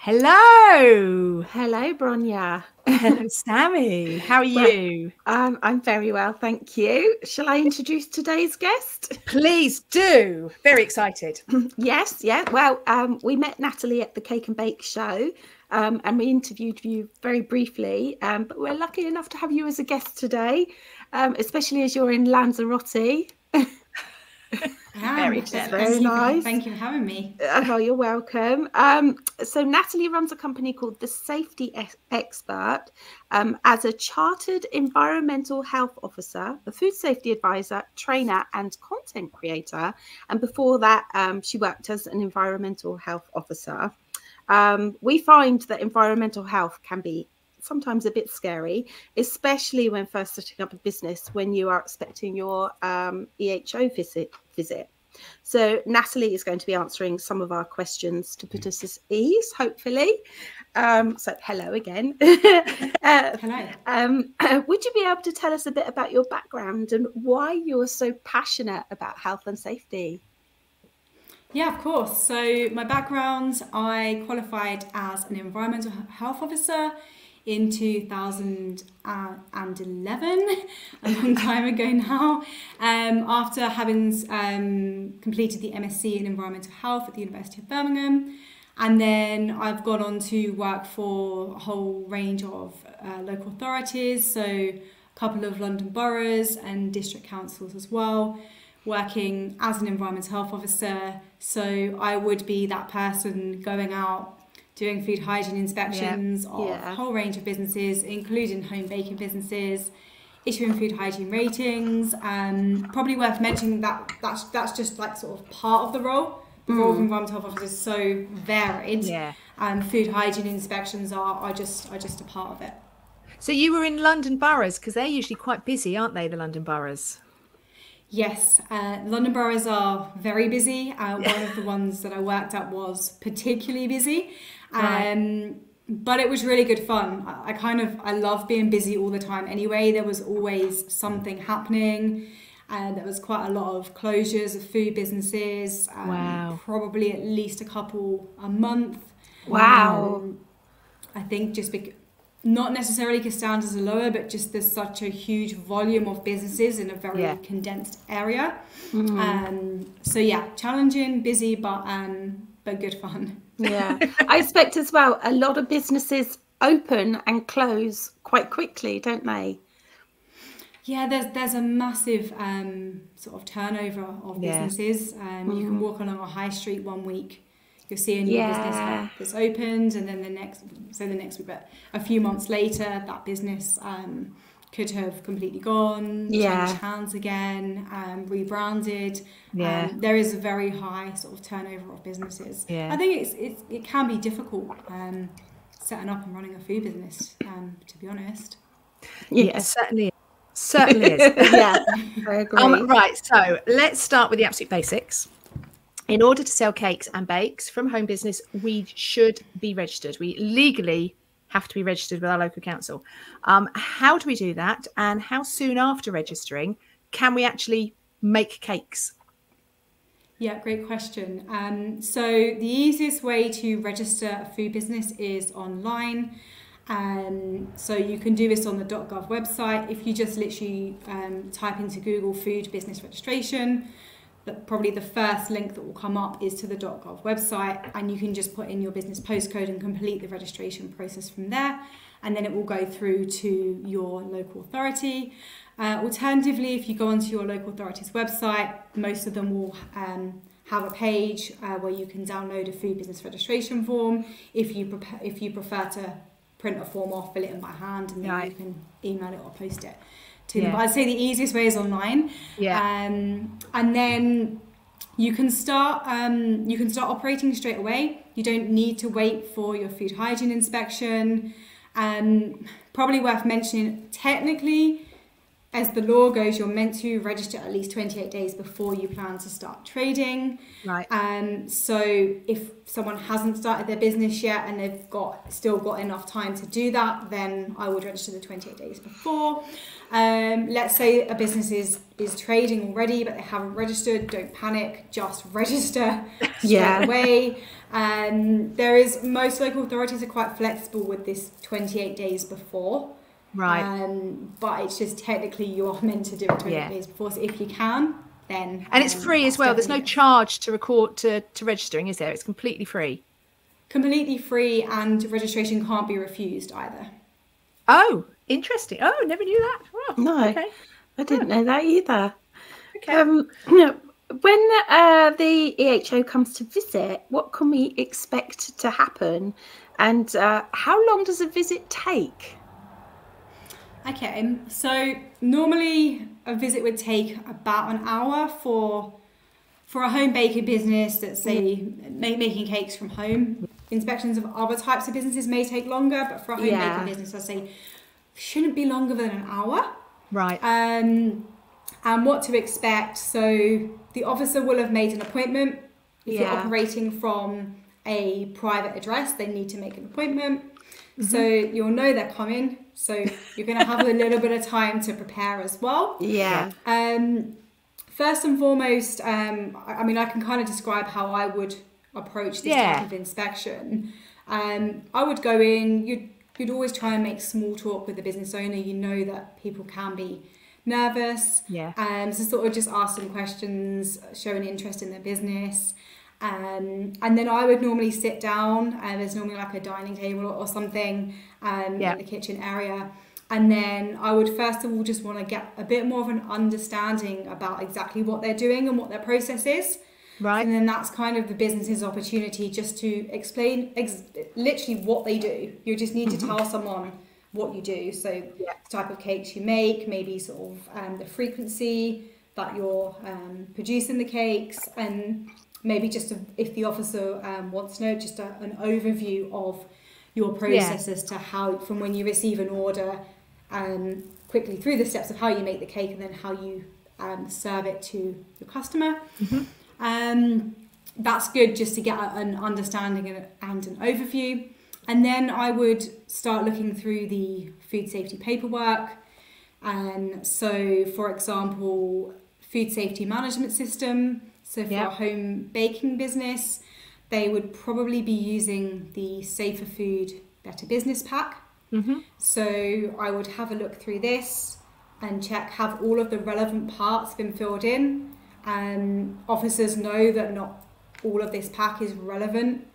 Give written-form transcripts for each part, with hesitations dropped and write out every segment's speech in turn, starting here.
Hello. Hello, Bronya. Hello, Sammy. How are Well, you? I'm very well, thank you. Shall I introduce today's guest? Please do. Very excited. Yes, yeah. Well, we met Natalie at the Cake and Bake show, and we interviewed you very briefly. But we're lucky enough to have you as a guest today, especially as you're in Lanzarote. Very Which is jealous. very nice. Thank you for having me. Oh, you're welcome. So Natalie runs a company called The Safety Expert as a chartered environmental health officer, a food safety advisor, trainer, and content creator. And before that, she worked as an environmental health officer. We find that environmental health can be sometimes a bit scary, especially when first setting up a business, when you are expecting your EHO visit. So Natalie is going to be answering some of our questions to put us at ease, hopefully. So hello again. Hello. Would you be able to tell us a bit about your background and why you're so passionate about health and safety? Yeah, of course. So my background, I qualified as an environmental health officer in 2011, a long time ago now, after having completed the MSc in environmental health at the University of Birmingham. And then I've gone on to work for a whole range of local authorities, so a couple of London boroughs and district councils as well, working as an environmental health officer. So I would be that person going out, doing food hygiene inspections of a whole range of businesses, including home baking businesses, issuing food hygiene ratings. Probably worth mentioning that that's just like sort of part of the role. The role of environmental health officer is so varied. Yeah. Food hygiene inspections are just a part of it. So you were in London boroughs, because they're usually quite busy, aren't they, the London boroughs? Yes, London boroughs are very busy. One of the ones that I worked at was particularly busy. But it was really good fun. I love being busy all the time anyway. There was always something happening. There was quite a lot of closures of food businesses. Wow. Probably at least a couple a month. Wow. I think just not necessarily because standards are lower, but just there's such a huge volume of businesses in a very condensed area. So yeah, challenging, busy, but good fun. Yeah, I expect as well a lot of businesses open and close quite quickly, don't they? Yeah, there's a massive sort of turnover of businesses. You can walk along a high street one week, you'll see a new business that's opened, and then the next week, but a few months later, that business could have completely gone, changed hands again, rebranded. There is a very high sort of turnover of businesses. I think it can be difficult setting up and running a food business, to be honest. Yeah, certainly is. Certainly is. Yeah, I agree. Right, so let's start with the absolute basics. In order to sell cakes and bakes from home business, we should be registered. We legally have to be registered with our local council. How do we do that? And how soon after registering can we actually make cakes? Yeah, great question. So the easiest way to register a food business is online. So you can do this on the .gov website. If you just literally type into Google food business registration, probably the first link that will come up is to the .gov website, and you can just put in your business postcode and complete the registration process from there, and then it will go through to your local authority. Alternatively, if you go onto your local authority's website, most of them will have a page where you can download a food business registration form if you prefer to print a form off, fill it in by hand, and then you can email it or post it to them. But I'd say the easiest way is online. And then you can start operating straight away. You don't need to wait for your food hygiene inspection. Probably worth mentioning, technically as the law goes, you're meant to register at least 28 days before you plan to start trading. Right. So if someone hasn't started their business yet and they've still got enough time to do that, then I would register the 28 days before. Let's say a business is trading already, but they haven't registered. Don't panic, just register straight away. Most local authorities are quite flexible with this 28 days before. Right. But it's just technically you are meant to do it 28 days before. So if you can, then and it's free as well. There's no charge to registering, is there? It's completely free. Completely free, and registration can't be refused either. Oh, interesting. Oh, never knew that. Oh, no, okay. I didn't know that either. Okay. When the EHO comes to visit, what can we expect to happen, and how long does a visit take? Okay, so normally a visit would take about an hour for a home baking business that's, say, making cakes from home. Inspections of other types of businesses may take longer, but for a home baking business, I'd say shouldn't be longer than an hour. Right. And what to expect. So the officer will have made an appointment. If you're operating from a private address, they need to make an appointment. So you'll know they're coming. So you're going to have a little bit of time to prepare as well. Yeah. First and foremost, I mean, I can kind of describe how I would approach this type of inspection. I would go in, you'd always try and make small talk with the business owner. You know that people can be nervous. Yeah. So sort of just ask some questions, show an interest in their business. And then I would normally sit down, and there's normally like a dining table or something in the kitchen area. And then I would first of all just want to get a bit more of an understanding about exactly what they're doing and what their process is. Right. And then that's kind of the business's opportunity just to explain literally what they do. You just need to tell someone what you do. So the type of cakes you make, maybe sort of the frequency that you're producing the cakes, and maybe just if the officer wants to know, just an overview of your process as to how, from when you receive an order, quickly through the steps of how you make the cake and then how you serve it to your customer. That's good just to get an understanding and an overview. And then I would start looking through the food safety paperwork. So, for example, food safety management system. So for a home baking business, they would probably be using the Safer Food, Better Business Pack. So I would have a look through this and check, have all of the relevant parts been filled in? Officers know that not all of this pack is relevant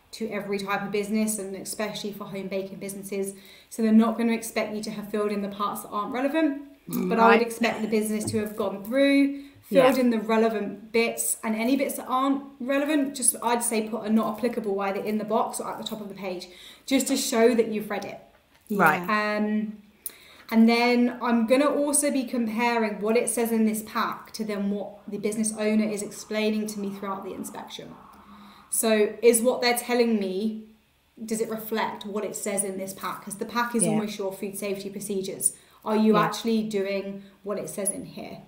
to every type of business, and especially for home baking businesses. So they're not going to expect you to have filled in the parts that aren't relevant. But I would expect the business to have gone through, filled in the relevant bits, and any bits that aren't relevant, just I'd say put a not applicable either in the box or at the top of the page, just to show that you've read it. Right. And then I'm going to also be comparing what it says in this pack to then what the business owner is explaining to me throughout the inspection. So is what they're telling me, does it reflect what it says in this pack? Because the pack is almost your food safety procedures. Are you actually doing what it says in here?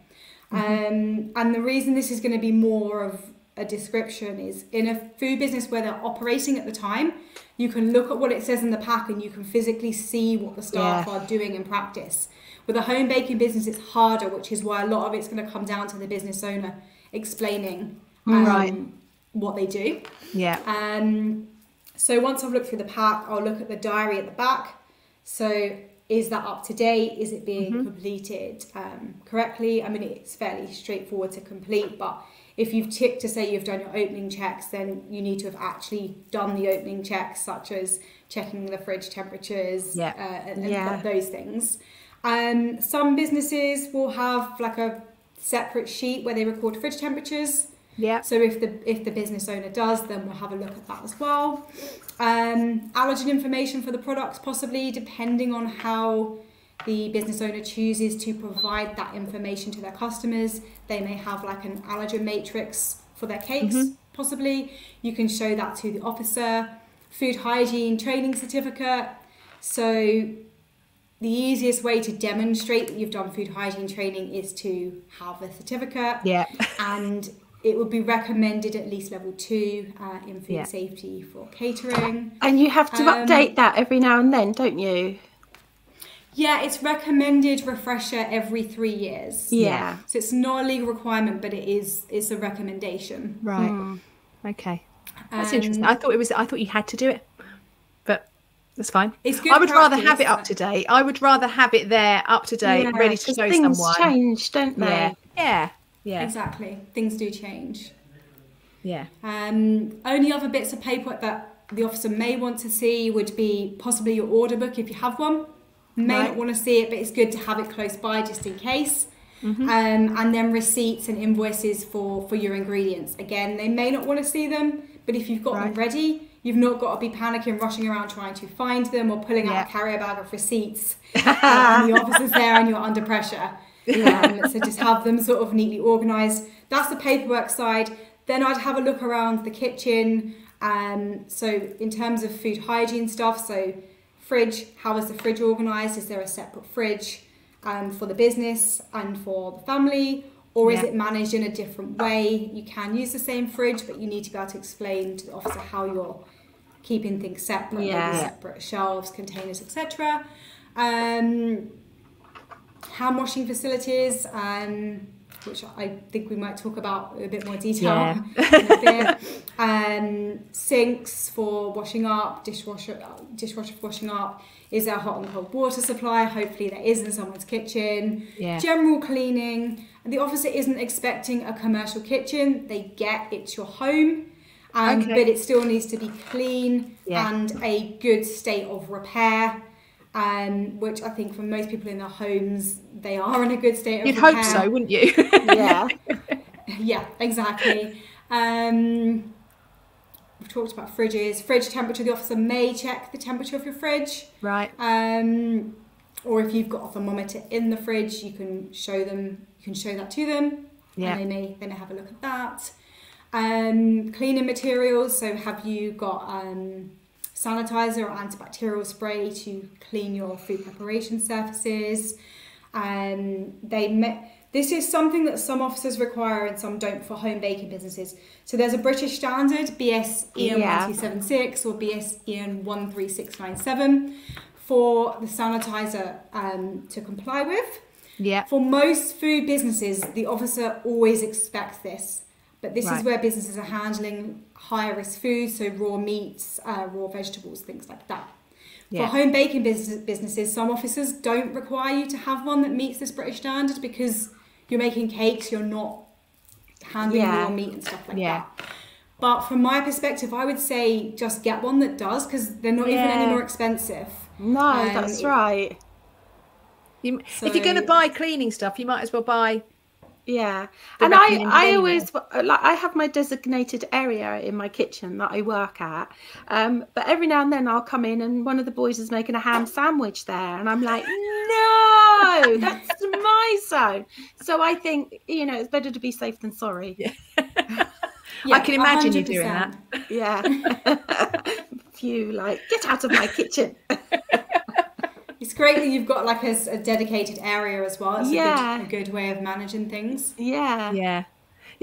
And the reason this is going to be more of a description is in a food business where they're operating at the time, you can look at what it says in the pack and you can physically see what the staff are doing in practice. With a home baking business, it's harder, which is why a lot of it's going to come down to the business owner explaining what they do. So once I've looked through the pack, I'll look at the diary at the back. So is that up to date? Is it being completed correctly? I mean, it's fairly straightforward to complete, but if you've ticked to say you've done your opening checks, then you need to have actually done the opening checks, such as checking the fridge temperatures and those things. Some businesses will have like a separate sheet where they record fridge temperatures. So if the business owner does, then we'll have a look at that as well. Allergen information for the products, possibly, depending on how the business owner chooses to provide that information to their customers. They may have like an allergen matrix for their cakes, possibly. You can show that to the officer. Food hygiene training certificate. So the easiest way to demonstrate that you've done food hygiene training is to have a certificate. Yeah. And it would be recommended at least level 2 in food safety for catering. And you have to update that every now and then, don't you? Yeah, it's recommended refresher every 3 years. Yeah. So it's not a legal requirement, but it's a recommendation. Right. Okay. That's interesting. I thought you had to do it, but that's fine. It's good I would rather have practice. it up to date. I would rather have it there up to date, ready to show things someone. change, don't they? Yeah. Exactly. Things do change. Yeah. Only other bits of paperwork that the officer may want to see would be possibly your order book if you have one. May not want to see it, but it's good to have it close by just in case. And then receipts and invoices for your ingredients. Again, they may not want to see them, but if you've got them ready, you've not got to be panicking, rushing around trying to find them or pulling out a carrier bag of receipts and the officer's there and you're under pressure. So just have them sort of neatly organised. That's the paperwork side. Then I'd have a look around the kitchen. So in terms of food hygiene stuff, so fridge, how is the fridge organised? Is there a separate fridge for the business and for the family? Or is it managed in a different way? You can use the same fridge, but you need to be able to explain to the officer how you're keeping things separate, maybe separate shelves, containers, etc. Hand washing facilities, which I think we might talk about in a bit more detail in a bit. Sinks for washing up, dishwasher for washing up. Is there a hot and cold water supply? Hopefully there is in someone's kitchen. General cleaning. And the officer isn't expecting a commercial kitchen. They get it's your home, but it still needs to be clean and a good state of repair. Which I think for most people in their homes, they are in a good state of repair. You'd hope so, wouldn't you? Yeah, exactly. We've talked about fridges. Fridge temperature, the officer may check the temperature of your fridge. Right. Or if you've got a thermometer in the fridge, you can show that to them. Yeah. And they may have a look at that. Cleaning materials. So have you got sanitizer or antibacterial spray to clean your food preparation surfaces? This is something that some officers require and some don't for home baking businesses. So there's a British standard, BS EN 1276 or BS EN 13697 for the sanitizer to comply with. Yeah. For most food businesses, the officer always expects this. But this is where businesses are handling higher risk foods, so raw meats, raw vegetables, things like that. For home baking businesses, some officers don't require you to have one that meets this British standard because you're making cakes, you're not handling raw meat and stuff like that. But from my perspective, I would say just get one that does, because they're not even any more expensive. No, that's right. If you're going to buy cleaning stuff, you might as well buy... Yeah, and I always, like, I have my designated area in my kitchen that I work at, but every now and then I'll come in and one of the boys is making a ham sandwich there, and I'm like, no, that's my zone. So I think, it's better to be safe than sorry. I can imagine 100%. You doing that. Phew, like, get out of my kitchen. It's great that you've got like a dedicated area as well. It's a good way of managing things. Yeah.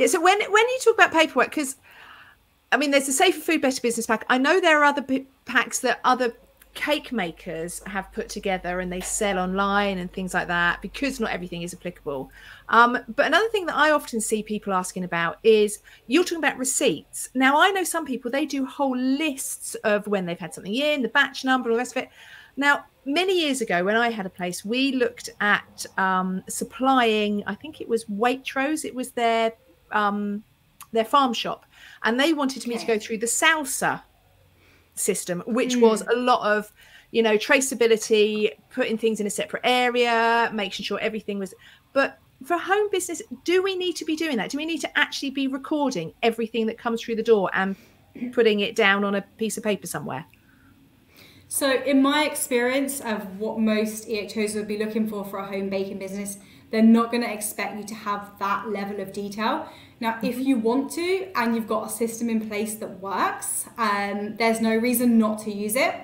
So when you talk about paperwork, because I mean, there's the Safer Food, Better Business pack. I know there are other packs that other cake makers have put together and they sell online and things like that, because not everything is applicable. But another thing that I often see people asking about is, you're talking about receipts. Now, I know some people, they do whole lists of when they've had something in, the batch number, all the rest of it. Now, many years ago, when I had a place, we looked at supplying, I think it was Waitrose. It was their farm shop. And they wanted me to go through the salsa system, which was a lot of, traceability, putting things in a separate area, making sure everything was... But for home business, do we need to be doing that? Do we need to actually be recording everything that comes through the door and putting it down on a piece of paper somewhere? So in my experience of what most EHOs would be looking for a home baking business, they're not going to expect you to have that level of detail. Now, if you want to, and you've got a system in place that works, there's no reason not to use it.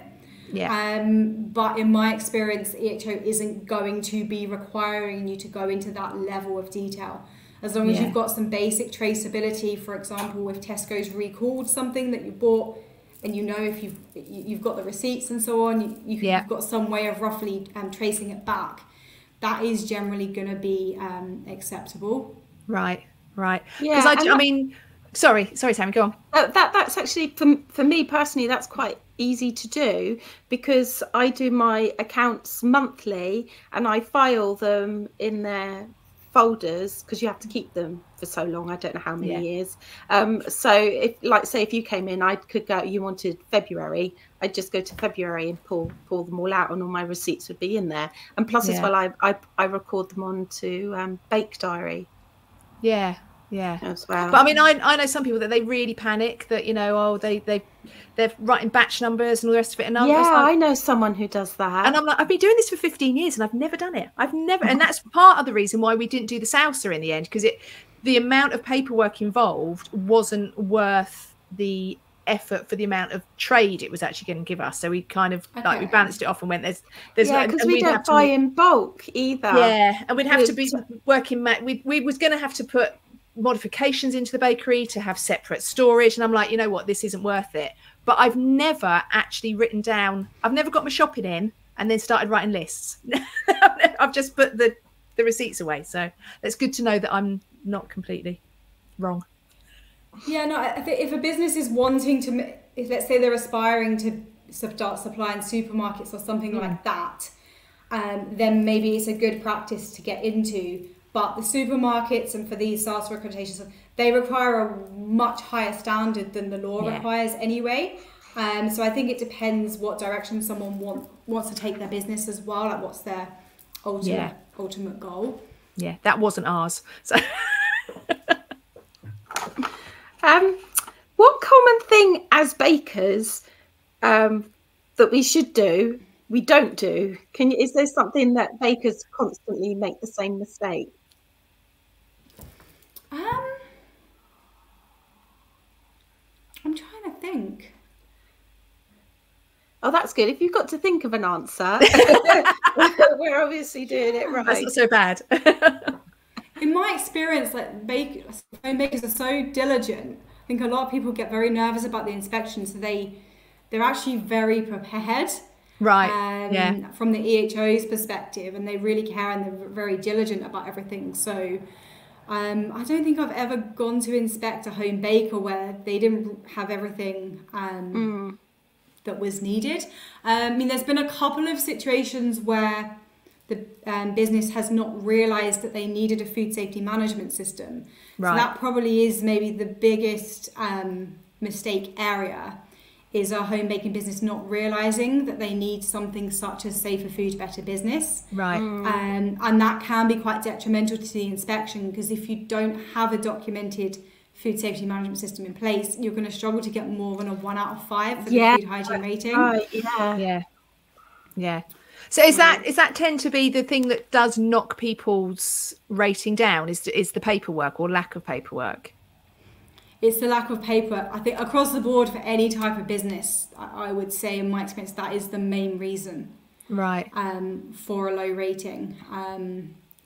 But in my experience, the EHO isn't going to be requiring you to go into that level of detail. As long as you've got some basic traceability, for example, if Tesco's recalled something that you bought, and you know if you've got the receipts and so on, you've got some way of roughly tracing it back, that is generally going to be acceptable. Right. Because I mean, sorry, Sammy, go on. That's actually for me personally, that's quite easy to do, because I do my accounts monthly and I file them in their folders, because you have to keep them for so long, I don't know how many years. So if, like, say if you came in, I could go, you wanted February, I'd just go to February and pull them all out, and all my receipts would be in there. And plus as well, I record them onto Bake Diary. As well. But I mean, I know some people that they really panic that, you know, they're writing batch numbers and all the rest of it. And I know someone who does that. And I'm like, I've been doing this for 15 years and I've never done it. And that's part of the reason why we didn't do the Salsa in the end, because the amount of paperwork involved wasn't worth the effort for the amount of trade it was actually going to give us. So we kind of like we balanced it off and went there's because we don't buy in bulk either. And we'd have to be working. We was going to have to put modifications into the bakery to have separate storage, and I'm like, you know what, this isn't worth it. But I've never actually written down, I've never got my shopping in and then started writing lists. I've just put the receipts away. So it's good to know that I'm not completely wrong. I think if a business is wanting to, if let's say they're aspiring to start supplying supermarkets or something like that, then maybe it's a good practice to get into. But the supermarkets, and for these SALSA accreditations, they require a much higher standard than the law requires anyway. So I think it depends what direction someone wants to take their business as well. Like, what's their ultimate goal? Yeah, that wasn't ours. So, what common thing as bakers that we should do, we don't do? Is there something that bakers constantly make the same mistake? I'm trying to think. Oh, that's good. If you've got to think of an answer, we're obviously doing it right. That's not so bad. In my experience, like home bakers are so diligent. I think a lot of people get very nervous about the inspection, so they're actually very prepared. Right. From the EHO's perspective, and they really care and they're very diligent about everything. So I don't think I've ever gone to inspect a home baker where they didn't have everything that was needed. I mean, there's been a couple of situations where the business has not realised that they needed a food safety management system. Right. So that probably is maybe the biggest mistake area, is a home baking business not realising that they need something such as Safer Food, Better Business. Right. And that can be quite detrimental to the inspection, because if you don't have a documented food safety management system in place, you're going to struggle to get more than a 1 out of 5 for the food hygiene rating. Yeah. So is that tend to be the thing that does knock people's rating down, is the paperwork or lack of paperwork? It's the lack of paper. I think across the board for any type of business, I would say in my experience, that is the main reason. Right. For a low rating.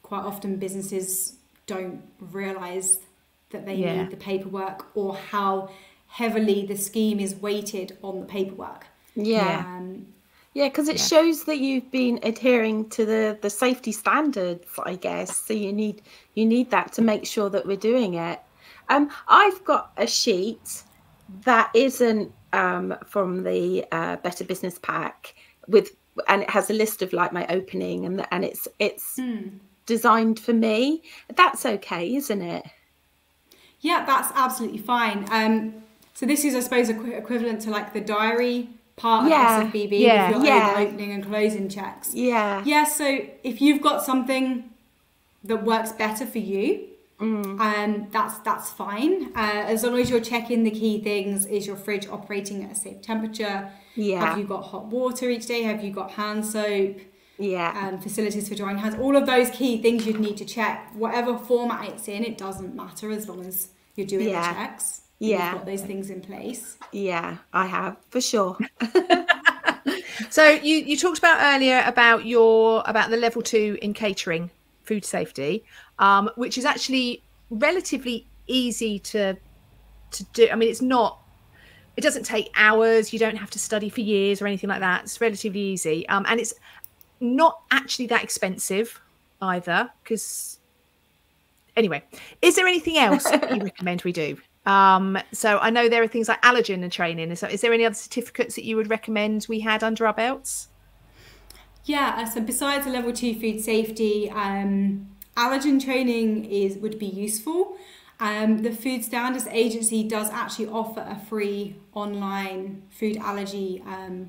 Quite often businesses don't realise that they need the paperwork, or how heavily the scheme is weighted on the paperwork. Because it shows that you've been adhering to the safety standards, I guess. So you need that to make sure that we're doing it. I've got a sheet that isn't from the Better Business Pack and it has a list of like my opening, and it's designed for me. That's okay, isn't it? Yeah, that's absolutely fine. So this is, I suppose, equivalent to like the diary part of SFBB with your opening and closing checks. So if you've got something that works better for you, that's fine. As long as you're checking the key things: is your fridge operating at a safe temperature? Have you got hot water each day? Have you got hand soap? Facilities for drying hands. All of those key things you'd need to check. Whatever format it's in, it doesn't matter as long as you're doing the checks. You've got those things in place. Yeah, I have, for sure. So you talked about earlier about the level 2 in catering food safety, which is actually relatively easy to do. I mean, it doesn't take hours. You don't have to study for years or anything like that. It's relatively easy. And it's not actually that expensive either, because anyway, is there anything else that you recommend we do? So I know there are things like allergen and training. So is there any other certificates that you would recommend we had under our belts? Yeah, so besides the level 2 food safety, allergen training would be useful. The Food Standards Agency does actually offer a free online food allergy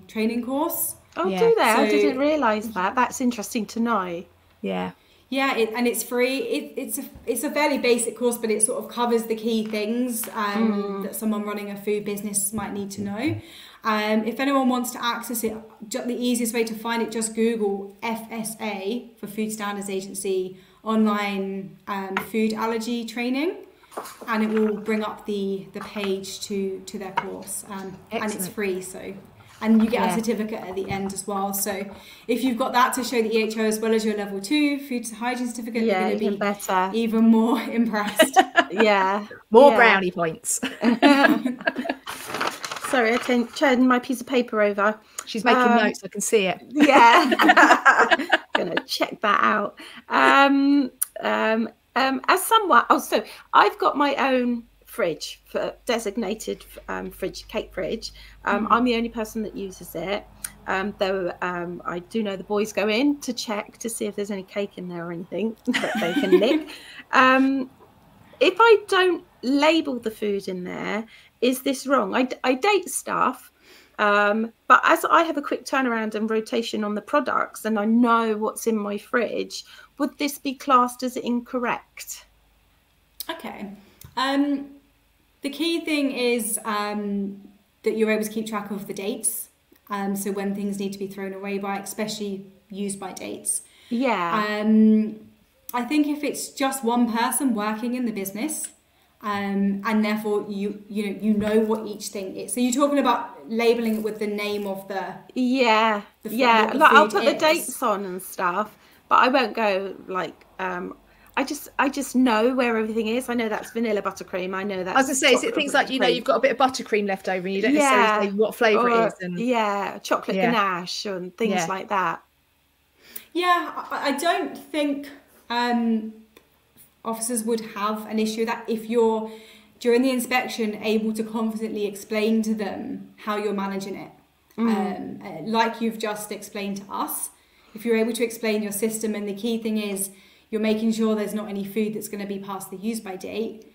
training course. Oh, yeah. Do they? So, I didn't realise that. That's interesting to know. Yeah. Yeah, and it's free. It's a fairly basic course, but it sort of covers the key things that someone running a food business might need to know. If anyone wants to access it, the easiest way to find it, just Google FSA for Food Standards Agency online food allergy training, and it will bring up the page to their course, and it's free. And you get a certificate at the end as well. So if you've got that to show the EHO as well as your level 2 food hygiene certificate, you're going to be better, even more impressed. More brownie points. Sorry, I turned my piece of paper over. She's making notes. I can see it. Yeah, gonna check that out. As someone, so I've got my own fridge, for designated cake fridge. I'm the only person that uses it, though I do know the boys go in to check to see if there's any cake in there or anything that they can nick. If I don't label the food in there, is this wrong? I date stuff, but as I have a quick turnaround and rotation on the products and I know what's in my fridge, would this be classed as incorrect? Okay. The key thing is that you're able to keep track of the dates. So when things need to be thrown away by, especially used by dates. Yeah. I think if it's just one person working in the business, and therefore you know what each thing is. So you're talking about labeling it with the name of the like I'll put the dates on and stuff, but I won't go like I just know where everything is. I know that's vanilla buttercream. I know that. I was going to say, is it things like, you've got a bit of buttercream left over and you don't necessarily say what flavour it is? And chocolate ganache and things like that. Yeah, I don't think officers would have an issue with that if you're, during the inspection, able to confidently explain to them how you're managing it. Like you've just explained to us. If you're able to explain your system, and the key thing is, you're making sure there's not any food that's going to be past the use by date.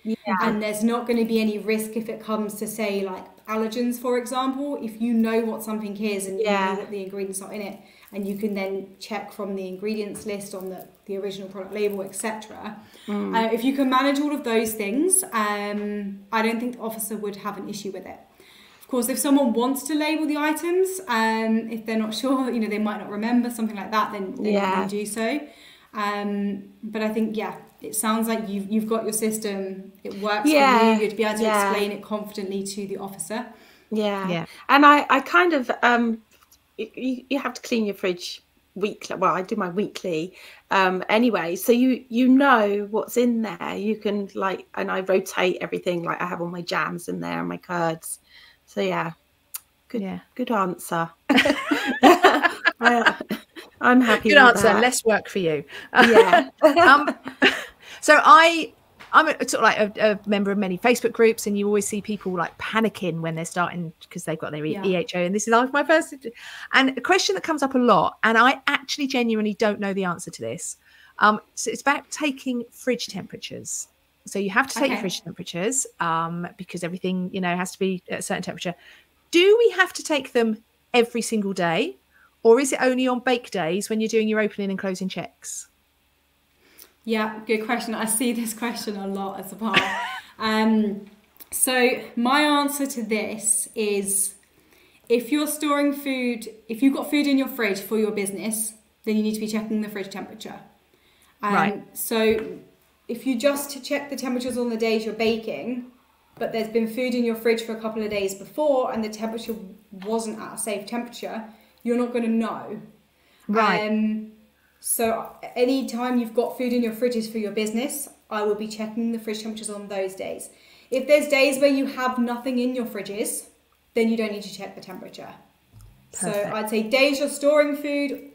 And there's not going to be any risk if it comes to, say, like allergens, for example. If you know what something is and you know what the ingredients are in it, and you can then check from the ingredients list on the original product label, etc. If you can manage all of those things, I don't think the officer would have an issue with it. Of course, if someone wants to label the items, if they're not sure, they might not remember, something like that, then they can do so. But I think, it sounds like you've got your system. It works for you. You'd be able to explain it confidently to the officer. And I kind of you have to clean your fridge weekly. Well, I do my weekly anyway, so you know what's in there. You can and I rotate everything. Like I have all my jams in there and my curds. So good answer. I'm happy. Good answer. That. Less work for you. So I'm sort of like a member of many Facebook groups, and you always see people like panicking when they're starting because they've got their EHO, and this is my first. And a question that comes up a lot, and I actually genuinely don't know the answer to this. So it's about taking fridge temperatures. So you have to take your fridge temperatures because everything has to be at a certain temperature. Do we have to take them every single day? Or is it only on bake days when you're doing your opening and closing checks? Yeah, good question. I see this question a lot as well. So my answer to this is, if you're storing food, if you've got food in your fridge for your business, then you need to be checking the fridge temperature. So if you just check the temperatures on the days you're baking, but there's been food in your fridge for a couple of days before and the temperature wasn't at a safe temperature, you're not going to know. Right. So anytime you've got food in your fridges for your business, I will be checking the fridge temperatures on those days. If there's days where you have nothing in your fridges, then you don't need to check the temperature. Perfect. So I'd say days you're storing food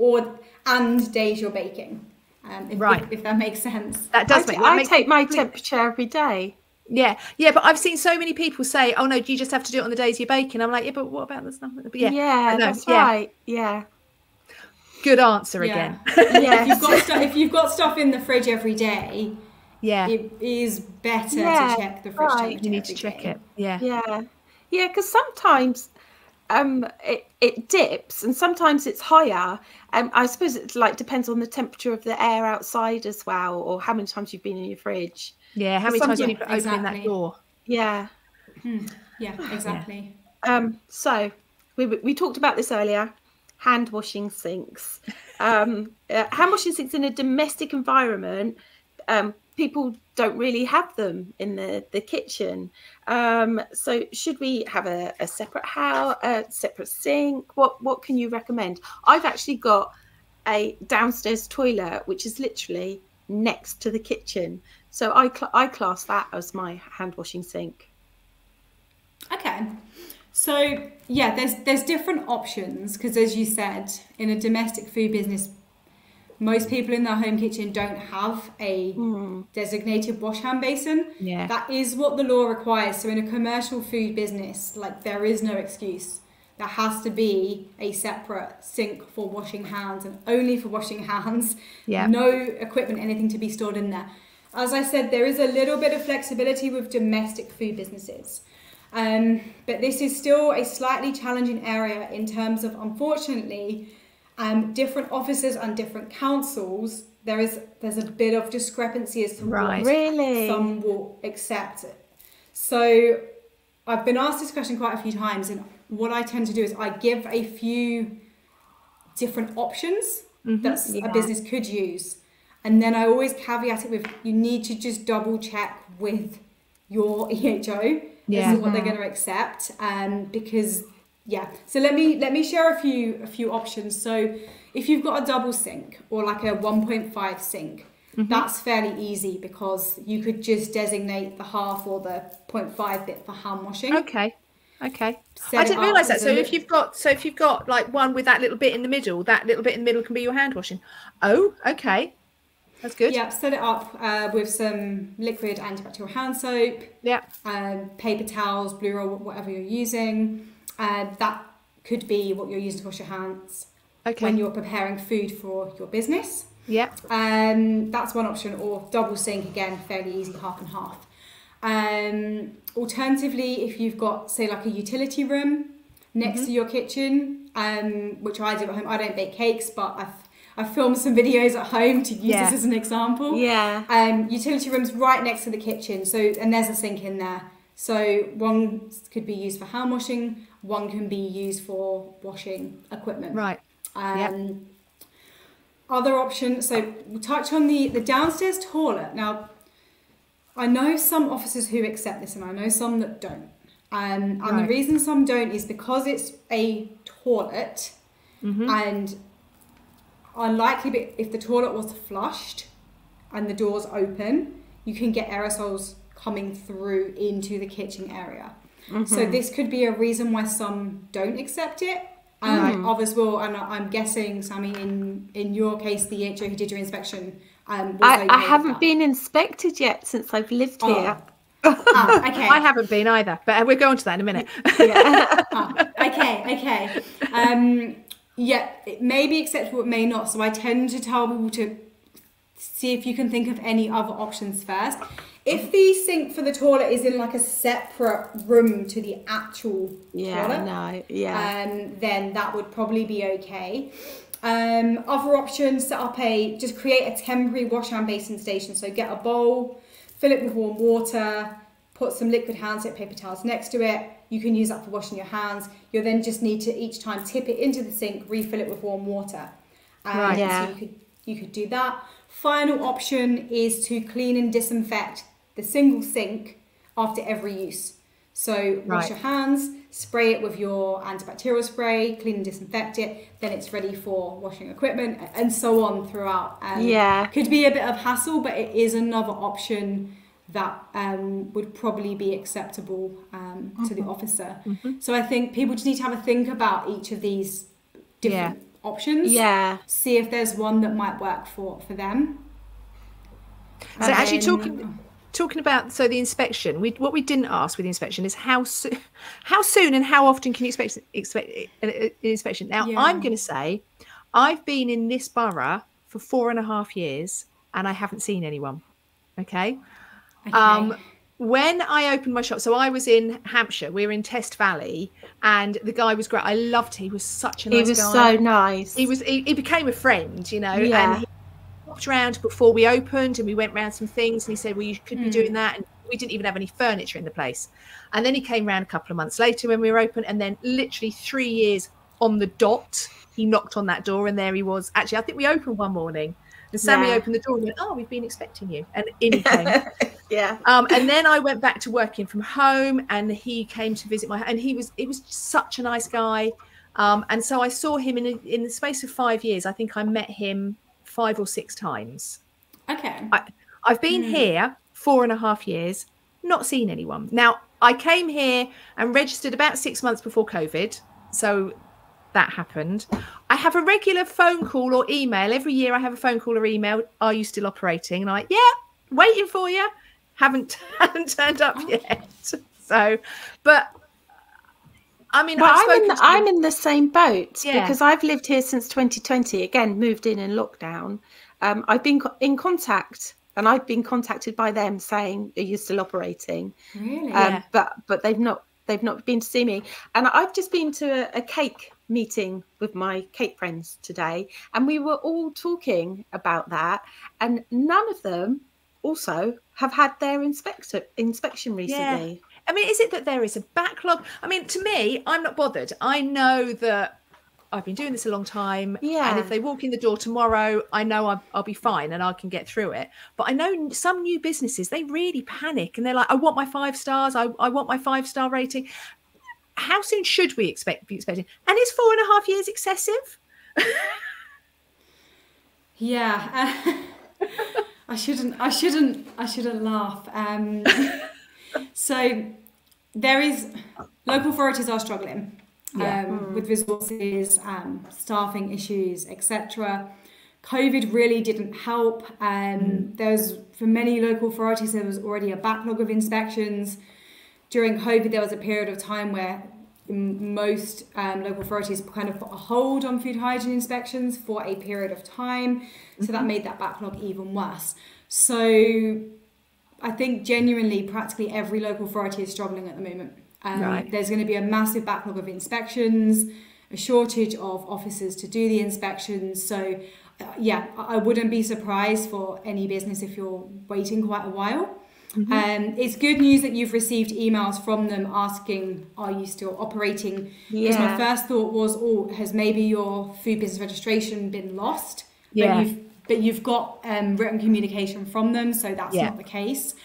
and days you're baking. If that makes sense. That does make sense. I take my temperature every day. Yeah, but I've seen so many people say, "Oh no, you just have to do it on the days you're baking." I'm like, "Yeah, but what about the stuff?" But That's right. Yeah. Good answer again. Yes. If you've got stuff in the fridge every day, it is better to check the fridge temperature. You need to check it. Yeah, because sometimes it dips and sometimes it's higher. I suppose it depends on the temperature of the air outside as well, or how many times you've been in your fridge. Yeah, how many times people open that door? Yeah. Yeah, exactly. So we talked about this earlier. Hand washing sinks. Hand washing sinks in a domestic environment. People don't really have them in the kitchen. So should we have a separate a separate sink? What can you recommend? I've actually got a downstairs toilet which is literally next to the kitchen, so I class that as my hand washing sink. Okay. So there's different options, because as you said, in a domestic food business, most people in their home kitchen don't have a designated wash hand basin. Yeah. That is what the law requires. So in a commercial food business, there is no excuse. There has to be a separate sink for washing hands, and only for washing hands. Yeah. No equipment, anything to be stored in there. As I said, there is a little bit of flexibility with domestic food businesses. But this is still a slightly challenging area in terms of, unfortunately, different officers and different councils, there's a bit of discrepancy as to what some will accept. So I've been asked this question quite a few times, and what I tend to do is I give a few different options that a business could use, and then I always caveat it with, you need to just double check with your EHO as to what they're going to accept, because so let me share a few options. So if you've got a double sink or a 1.5 sink, that's fairly easy, because you could just designate the half or the 0.5 bit for hand washing. Okay. I didn't realise that. So if you've got one with that little bit in the middle, can be your hand washing. Oh, okay. That's good. Yeah, set it up with some liquid antibacterial hand soap. Yeah. Paper towels, Blue Roll, whatever you're using. That could be what you're using to wash your hands when you're preparing food for your business. Yeah. That's one option. Or double sink, again, fairly easy, half and half. Alternatively, if you've got, say, a utility room next to your kitchen, which I do at home. I don't bake cakes, but I've filmed some videos at home to use this as an example. Yeah. Utility room's right next to the kitchen, and there's a sink in there. So one could be used for hand washing, one can be used for washing equipment. Right. Other options, so we'll touch on the downstairs toilet. Now, I know some officers who accept this, and I know some that don't. And the reason some don't is because it's a toilet, and unlikely, but if the toilet was flushed and the door's open, you can get aerosols coming through into the kitchen area. So this could be a reason why some don't accept it. Others will, and I'm guessing, Sammy, in your case, the EHO who did your inspection, I haven't been inspected yet since I've lived here. Okay. I haven't been either, but we'll go on to that in a minute. Okay. It may be acceptable, it may not. So I tend to tell people to see if you can think of any other options first. If the sink for the toilet is in a separate room to the actual toilet, then that would probably be okay. Other options, just create a temporary wash hand basin station. So get a bowl, fill it with warm water, put some liquid hand soap, paper towels next to it. You can use that for washing your hands. You'll then just need to each time tip it into the sink, refill it with warm water. So you could do that. Final option is to clean and disinfect the single sink after every use. So wash your hands, spray it with your antibacterial spray, clean and disinfect it, then it's ready for washing equipment, and so on throughout. Could be a bit of hassle, but it is another option that would probably be acceptable to the officer. So I think people just need to have a think about each of these different options. See if there's one that might work for them. So actually talking about the inspection, what we didn't ask with the inspection is how soon and how often can you expect an inspection. Now I'm going to say I've been in this borough for 4.5 years and I haven't seen anyone. Okay. When I opened my shop, so I was in Hampshire, we were in Test Valley, and the guy was great. I loved him. He was such a nice guy. He was so nice. He became a friend, you know, and he popped around before we opened and we went round some things and he said, well, you could be doing that. And we didn't even have any furniture in the place. And then he came round a couple of months later when we were open, and then literally 3 years on the dot, he knocked on that door and there he was. Actually, I think we opened one morning. And Sammy opened the door and went, oh, we've been expecting you. And in he came. And then I went back to working from home and he came to visit and he was such a nice guy. And so I saw him in the space of 5 years. I think I met him 5 or 6 times. Okay. I've been here 4.5 years, not seen anyone. Now, I came here and registered about 6 months before COVID. So that happened. I have a regular phone call or email. Every year I have a phone call or email. Are you still operating? And I'm like, yeah, waiting for you. Haven't turned up yet. So, but I mean, I'm in the same boat because I've lived here since 2020. Again, moved in lockdown. I've been in contact, and I've been contacted by them saying, "Are you still operating?" Really? But they've not been to see me. And I've just been to a cake meeting with my cake friends today, and we were all talking about that, and none of them also have had their inspection recently. I mean, is it that there is a backlog? I mean, to me, I'm not bothered. I know that I've been doing this a long time. And if they walk in the door tomorrow, I know I'll be fine and I can get through it. But I know some new businesses, they really panic and they're like, I want my 5 stars. I want my 5-star rating. How soon should we be expecting? And is 4.5 years excessive? I shouldn't laugh. So local authorities are struggling with resources, staffing issues, etc. COVID really didn't help. For many local authorities, there was already a backlog of inspections. During COVID, there was a period of time where most local authorities kind of put a hold on food hygiene inspections for a period of time. So that made that backlog even worse. So I think genuinely practically every local authority is struggling at the moment. There's going to be a massive backlog of inspections, a shortage of officers to do the inspections. So I wouldn't be surprised for any business if you're waiting quite a while. It's good news that you've received emails from them asking, are you still operating? Because my first thought was, has maybe your food business registration been lost? But you've got written communication from them, so that's not the case.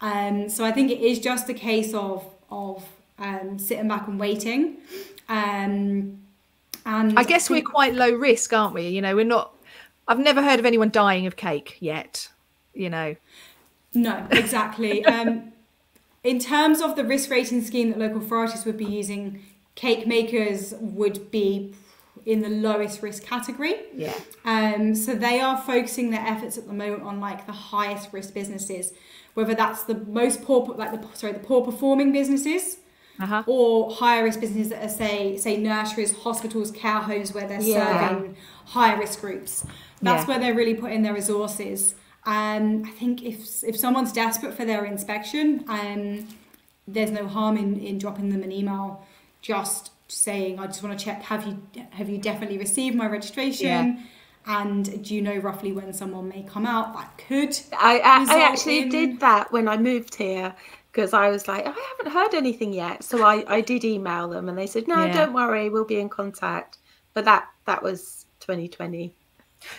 So I think it is just a case of sitting back and waiting. And I guess we're quite low risk, aren't we? You know, I've never heard of anyone dying of cake yet, you know. No, exactly. In terms of the risk rating scheme that local authorities would be using, cake makers would be in the lowest risk category. So they are focusing their efforts at the moment on like the highest risk businesses, whether that's the most poor, like the poor performing businesses, or higher risk businesses that are say nurseries, hospitals, care homes, where they're serving higher risk groups. That's where they're really putting their resources. I think if someone's desperate for their inspection, there's no harm in dropping them an email, just saying, I just want to check, have you definitely received my registration? And do you know roughly when someone may come out? That could I actually did that when I moved here, because I was like, I haven't heard anything yet. So I did email them and they said, no, don't worry, we'll be in contact. But that was 2020.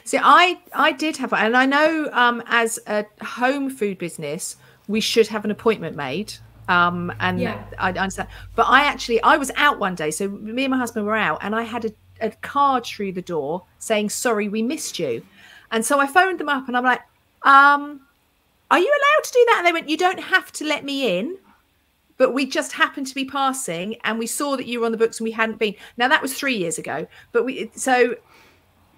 See, I did have, and I know as a home food business, we should have an appointment made And Yeah. I understand. But I was out one day. So me and my husband were out, and I had a card through the door saying, "Sorry, we missed you." And so I phoned them up and I'm like, are you allowed to do that? And they went, "You don't have to let me in, but we just happened to be passing and we saw that you were on the books and we hadn't been." Now that was 3 years ago, but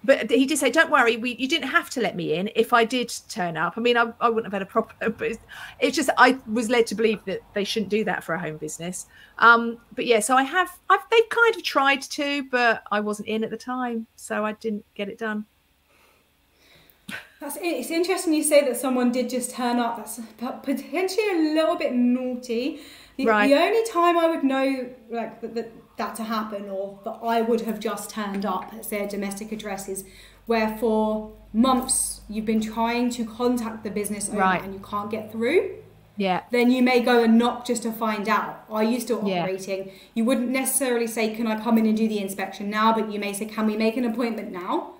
but he did say, "Don't worry, you didn't have to let me in if I did turn up." I mean, I wouldn't have had a problem, but it's just I was led to believe that they shouldn't do that for a home business. But yeah, so they've kind of tried to, but I wasn't in at the time, so I didn't get it done. It's interesting you say that someone did just turn up. That's potentially a little bit naughty. Right. The only time I would know like that to happen, or that I would have just turned up at their domestic address, is where for months you've been trying to contact the business owner and you can't get through. Yeah. Then you may go and knock just to find out, are you still operating? You wouldn't necessarily say, "Can I come in and do the inspection now?" But you may say, "Can we make an appointment now?"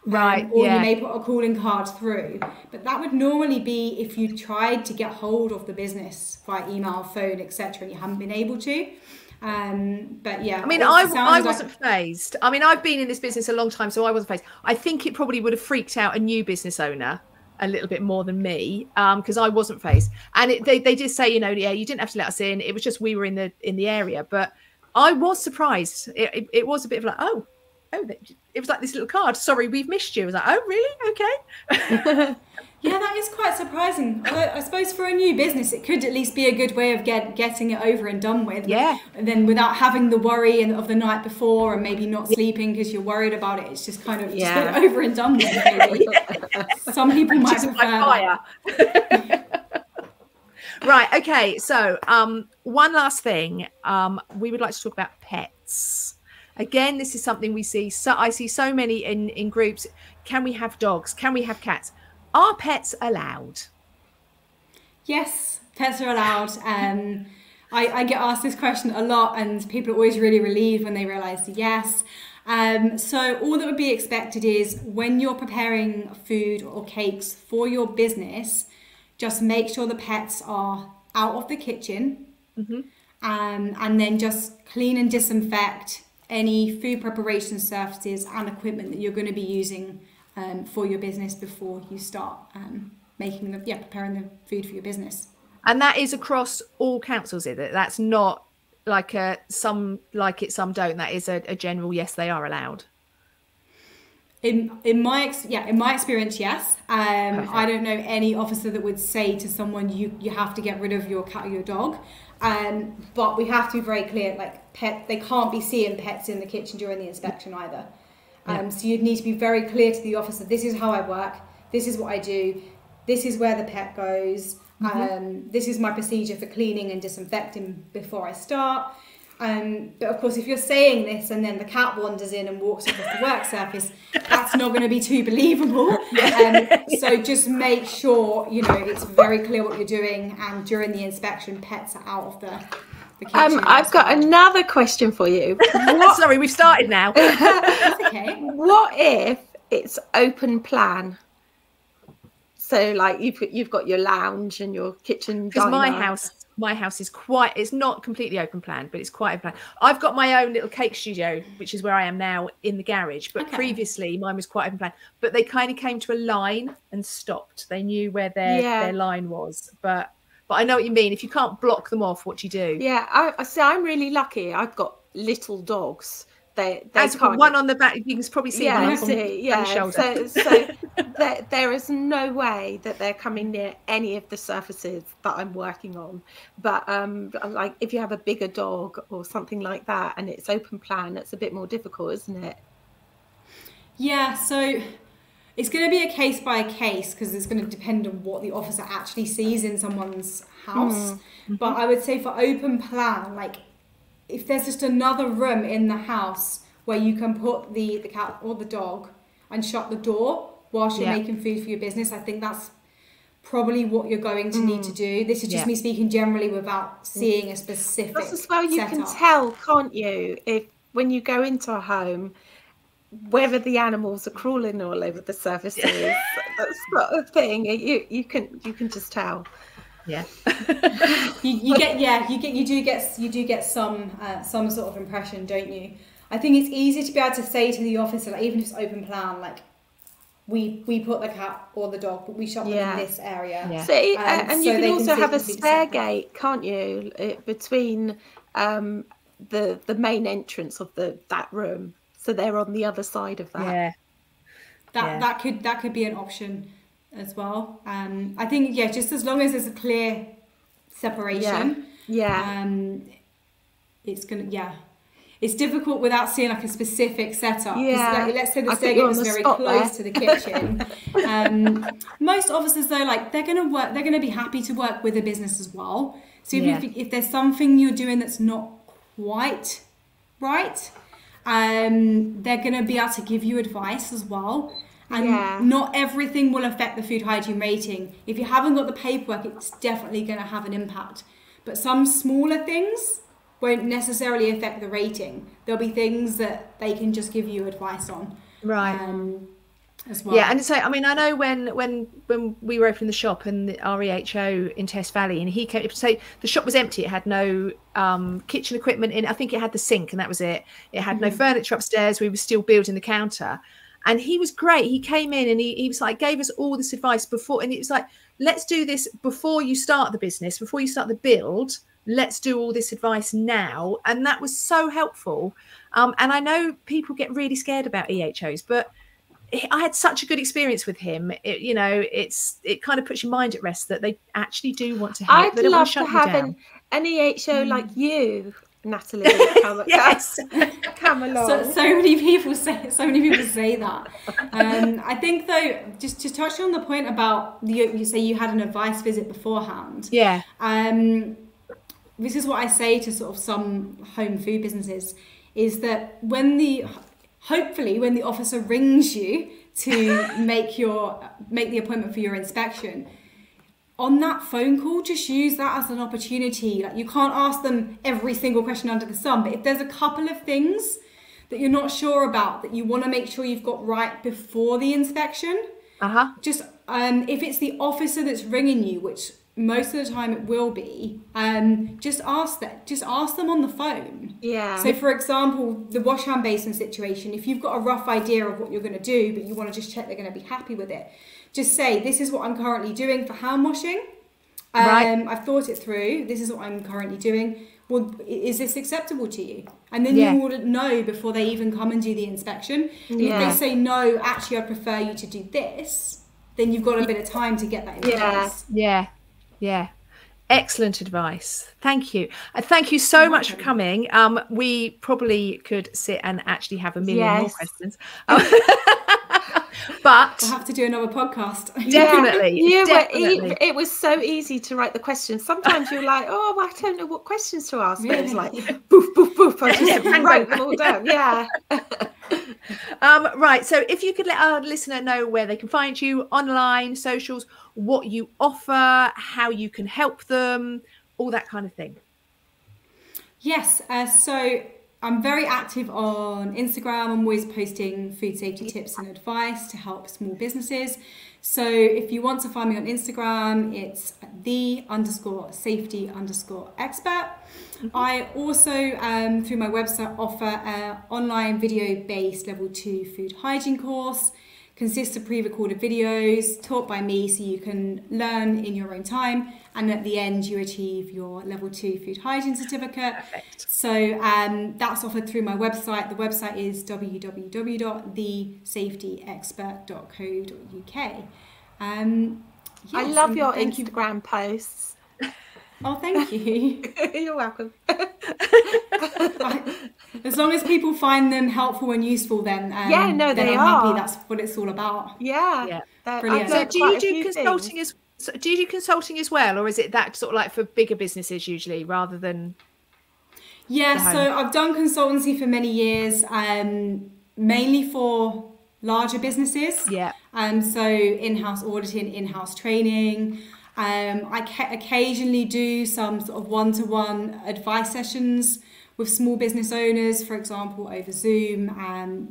Right. Or you may put a calling card through. But that would normally be if you tried to get hold of the business via email, phone, etc., and you haven't been able to. But yeah, I mean, I wasn't phased. I mean, I've been in this business a long time, so I wasn't phased. I think it probably would have freaked out a new business owner a little bit more than me, because I wasn't phased. And they did say, you didn't have to let us in. It was just we were in the area. But I was surprised. It was a bit of like, oh, it was like this little card. "Sorry, we've missed you." I was like, "Oh, really? Okay." Yeah, that is quite surprising. Although I suppose for a new business, it could at least be a good way of getting it over and done with. Yeah. And then without having the worry of the night before and maybe not sleeping because you're worried about it, it's just kind of just get it over and done with. Maybe. Some people might prefer that. Right. Okay. So one last thing. We would like to talk about pets. Again, this is something we see. So I see so many in groups. Can we have dogs? Can we have cats? Are pets allowed? Yes, pets are allowed. I get asked this question a lot, and people are always really relieved when they realise yes. So all that would be expected is when you're preparing food or cakes for your business, just make sure the pets are out of the kitchen, and then just clean and disinfect any food preparation surfaces and equipment that you're going to be using for your business before you start preparing the food for your business. And that is across all councils, is it? That's not like some like it, some don't. That is a general yes, they are allowed. In my experience, yes. I don't know any officer that would say to someone you have to get rid of your cat or your dog. But we have to be very clear, like they can't be seeing pets in the kitchen during the inspection either. So you'd need to be very clear to the officer, this is how I work, this is what I do, this is where the pet goes, this is my procedure for cleaning and disinfecting before I start. But of course, if you're saying this and then the cat wanders in and walks across the work surface, that's not going to be too believable. So just make sure, it's very clear what you're doing, and during the inspection, pets are out of the kitchen. I've got another question for you. Sorry, we've started now. That's okay. What if it's open plan? So like you've got your lounge and your kitchen. Because my house is it's not completely open plan, but it's quite open plan. I've got my own little cake studio, which is where I am now, in the garage. But previously mine was quite open plan. But they kind of came to a line and stopped. They knew where their line was. But I know what you mean. If you can't block them off, what do you do? Yeah, I'm really lucky. I've got little dogs. There's one on the back. You can probably see one on the shoulder. So there is no way that they're coming near any of the surfaces that I'm working on. But like if you have a bigger dog or something like that, and it's open plan, it's a bit more difficult, isn't it? Yeah. So it's going to be a case by case, because it's going to depend on what the officer actually sees in someone's house. But I would say for open plan, like, if there's just another room in the house where you can put the cat or the dog and shut the door whilst you're making food for your business, I think that's probably what you're going to need to do. This is just me speaking generally without seeing a specific That's as well, you setup. can tell, can't you, if when you go into a home, whether the animals are crawling all over the surfaces, that sort of thing. You can just tell. Yeah. you do get some sort of impression, don't you? I think it's easy to be able to say to the officer, like, even if it's open plan, like, we put the cat or the dog, but we shop them in this area. Yeah. So, and you so can also have a completely spare separate. gate, can't you, between the main entrance of that room, so they're on the other side of that. That could be an option as well. I think just as long as there's a clear separation. It's gonna it's difficult without seeing like a specific setup. Like, let's say the stairgate was very close to the kitchen. Most officers though, like, they're gonna be happy to work with a business as well. So if there's something you're doing that's not quite right, they're gonna be able to give you advice as well. And not everything will affect the food hygiene rating. If you haven't got the paperwork, it's definitely going to have an impact. But some smaller things won't necessarily affect the rating. There'll be things that they can just give you advice on. Right. As well. Yeah, and so, I mean, I know when we were opening the shop and the REHO in Test Valley, and he came, so the shop was empty. It had no kitchen equipment in. I think it had the sink, and that was it. It had no furniture upstairs. We were still building the counter. And he was great. He came in and he was like, gave us all this advice before. And it was like, let's do this before you start the business, before you start the build. Let's do all this advice now. And that was so helpful. And I know people get really scared about EHOs, but I had such a good experience with him. It kind of puts your mind at rest that they actually do want to help. I'd love to have an EHO like you, Natalie, come along. So many people say that. I think though, just to touch on the point about you say you had an advice visit beforehand. Yeah. This is what I say to sort of some home food businesses, is that when the officer rings you to make the appointment for your inspection, on that phone call, just use that as an opportunity. Like, you can't ask them every single question under the sun, but if there's a couple of things that you're not sure about that you want to make sure you've got right before the inspection, just if it's the officer that's ringing you, which most of the time it will be, just ask them on the phone. So for example, the wash hand basin situation, if you've got a rough idea of what you're going to do, but you want to just check they're going to be happy with it, just say, this is what I'm currently doing for hand washing. I've thought it through. This is what I'm currently doing. Well, is this acceptable to you? And then you wouldn't know before they even come and do the inspection. And if they say, no, actually, I prefer you to do this, then you've got a bit of time to get that in place. Yeah. Excellent advice. Thank you. Thank you so much for coming. We probably could sit and actually have a million more questions. But we'll have to do another podcast. Definitely. It was so easy to write the questions. Sometimes you're like, oh, well, I don't know what questions to ask. But it's like, boof, boof, boof. I just wrote them all down. Yeah. Right. So if you could let our listener know where they can find you online, socials, what you offer, how you can help them, all that kind of thing. Yes. So I'm very active on Instagram. I'm always posting food safety tips and advice to help small businesses. So if you want to find me on Instagram, it's _safety_expert. I also, through my website, offer an online video-based level 2 food hygiene course. Consists of pre-recorded videos taught by me, so you can learn in your own time, and at the end you achieve your level 2 food hygiene certificate. Perfect. So that's offered through my website. The website is www.thesafetyexpert.co.uk. I love your Instagram posts. Oh, thank you. You're welcome. As long as people find them helpful and useful, then they I'm are. happy. That's what it's all about. Yeah. Brilliant. So do you do consulting as well, or is it that sort of like for bigger businesses usually rather than? Yeah, so I've done consultancy for many years, mainly for larger businesses. Yeah. So in-house auditing, in-house training. I occasionally do some sort of one-to-one advice sessions with small business owners, for example, over Zoom,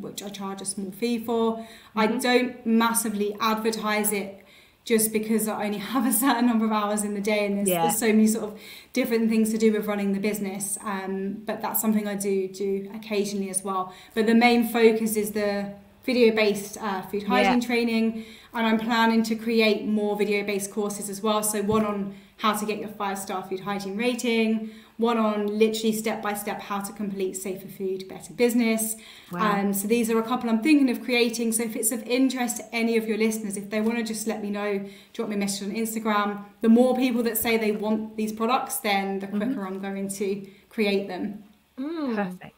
which I charge a small fee for. I don't massively advertise it just because I only have a certain number of hours in the day, and there's so many sort of different things to do with running the business. But that's something I do occasionally as well. But the main focus is the video-based food hygiene training, and I'm planning to create more video-based courses as well. So one on how to get your 5-star food hygiene rating, one on literally step-by-step how to complete safer food, better business. So these are a couple I'm thinking of creating. So if it's of interest to any of your listeners, if they want to just let me know, drop me a message on Instagram. The more people that say they want these products, then the quicker I'm going to create them. Perfect.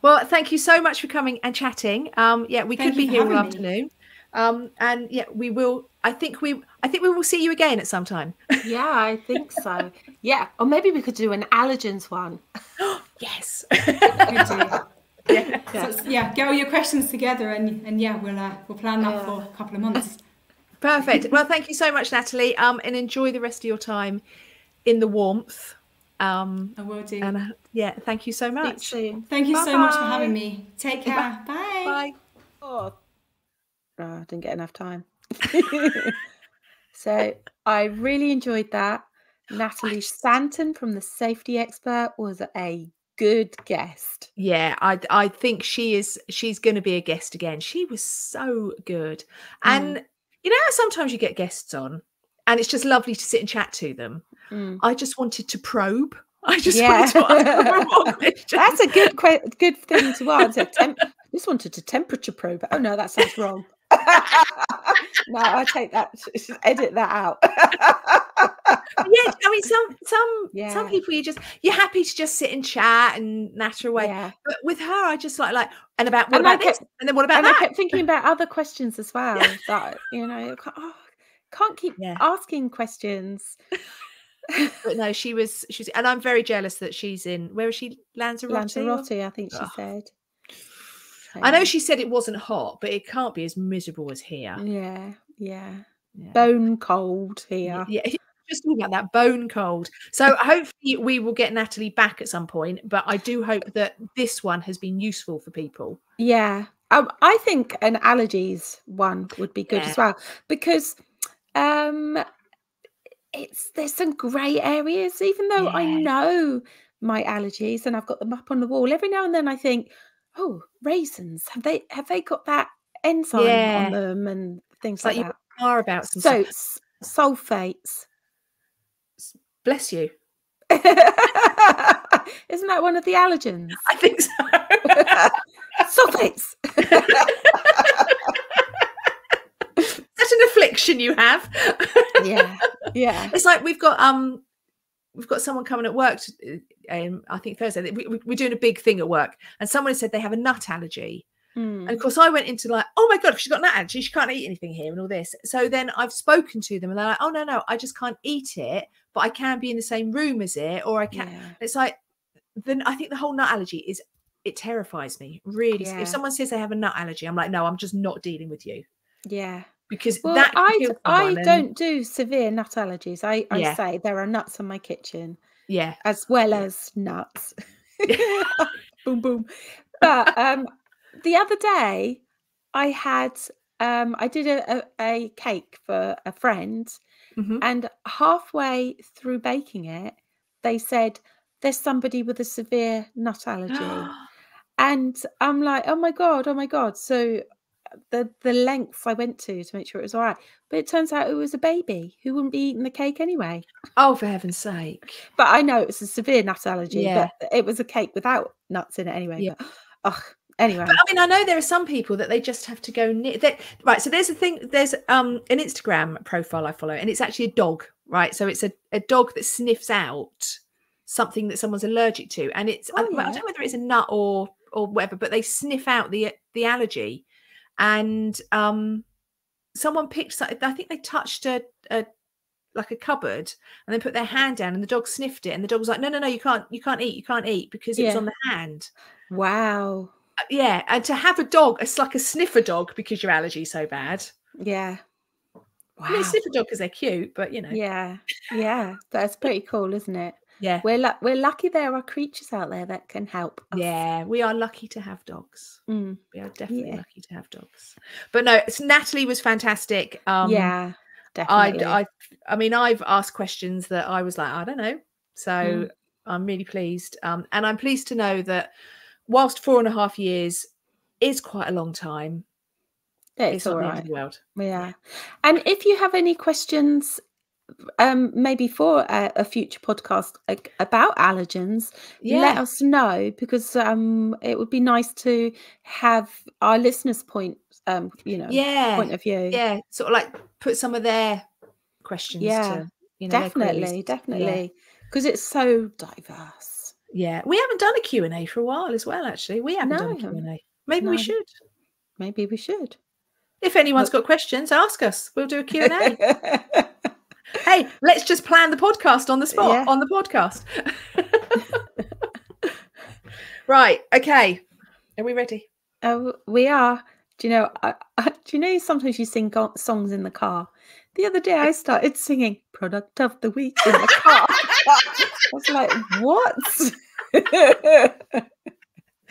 Well, thank you so much for coming and chatting. We could be here all afternoon. And we will. I think we will see you again at some time. Yeah, I think so. Yeah, or maybe we could do an allergens one. Yes. Get all your questions together, and we'll plan that for a couple of months. Perfect. Well, thank you so much, Natalie. And enjoy the rest of your time in the warmth. I will do. And thank you so much. Thank you so much for having me. Take care. Bye. Bye. Oh, I didn't get enough time. So I really enjoyed that. Natalie Stanton from The Safety Expert was a good guest. Yeah, I think she's going to be a guest again. She was so good. And you know how sometimes you get guests on and it's just lovely to sit and chat to them. I just wanted to probe. I just wanted to ask more questions. That's a good thing to answer. Just wanted to temperature probe. Oh no, that sounds wrong. No, I take that. Just edit that out. Yeah, I mean, some people you're happy to just sit and chat and natter away. Yeah. But with her, I just like and about what about this, and then what about that? I kept thinking about other questions as well. That can't keep asking questions. But no, she was, and I'm very jealous that she's in. Where is she? Lanzarote, I think she said. I know she said it wasn't hot, but it can't be as miserable as here. Yeah. Bone cold here. Yeah, just talking about that, bone cold. So hopefully we will get Natalie back at some point, but I do hope that this one has been useful for people. Yeah. I think an allergies one would be good as well, because there's some grey areas, even though I know my allergies and I've got them up on the wall. Every now and then I think, oh, raisins, have they got that enzyme on them and things like that? You are about some sulfates. Bless you. Isn't that one of the allergens? I think so. Sulfates. That's an affliction you have. Yeah. It's like we've got someone coming at work. I think Thursday. We're doing a big thing at work, and someone said they have a nut allergy. And of course, I went into like, oh my god, if she's got a nut allergy, she can't eat anything here, and all this. So then I've spoken to them, and they're like, oh no, I just can't eat it, but I can be in the same room as it, or I can. Yeah. It's like, then I think the whole nut allergy it terrifies me really. Yeah. If someone says they have a nut allergy, I'm like, no, I'm just not dealing with you. Yeah. Because I don't do severe nut allergies. I say there are nuts in my kitchen. Yeah. As well as nuts. Boom, boom. But the other day I had I did a cake for a friend, and halfway through baking it, they said there's somebody with a severe nut allergy. And I'm like, oh my God. So the lengths I went to make sure it was all right, but it turns out it was a baby who wouldn't be eating the cake anyway. Oh, for heaven's sake. But I know it was a severe nut allergy, but it was a cake without nuts in it anyway. But, anyway, but, I mean, I know there are some people that they just have to go near right. So there's a thing, there's an Instagram profile I follow, and it's actually a dog, right? So it's a dog that sniffs out something that someone's allergic to, and it's I don't know whether it's a nut or whatever, but they sniff out the allergy. And someone picked, I think they touched a cupboard, and then put their hand down, and the dog sniffed it, and the dog was like, no, you can't eat because it was on the hand. Wow. Yeah, and to have a dog, it's like a sniffer dog because your allergy's so bad. Yeah. Wow. I mean, sniffer dog because they're cute, but you know. Yeah, that's pretty cool, isn't it? Yeah, we're lucky there are creatures out there that can help us. Yeah, we are lucky to have dogs. We are definitely lucky to have dogs. But no, Natalie was fantastic. definitely. I mean, I've asked questions that I was like, I don't know. So I'm really pleased. And I'm pleased to know that whilst 4.5 years is quite a long time, It's not all the end right. of the world. Yeah. And if you have any questions, maybe for a future podcast about allergens, let us know, because it would be nice to have our listeners' point of view. Yeah, sort of like put some of their questions to, their queries. Definitely, because it's so diverse. Yeah, we haven't done a Q&A for a while as well, actually. We haven't done a Q&A. Maybe we should. Maybe we should. If anyone's got questions, ask us. We'll do a Q&A. Hey, let's just plan the podcast on the spot, on the podcast. Right, okay. Are we ready? We are. Do you know sometimes you sing songs in the car? The other day I started singing Product of the Week in the car. I was like, what?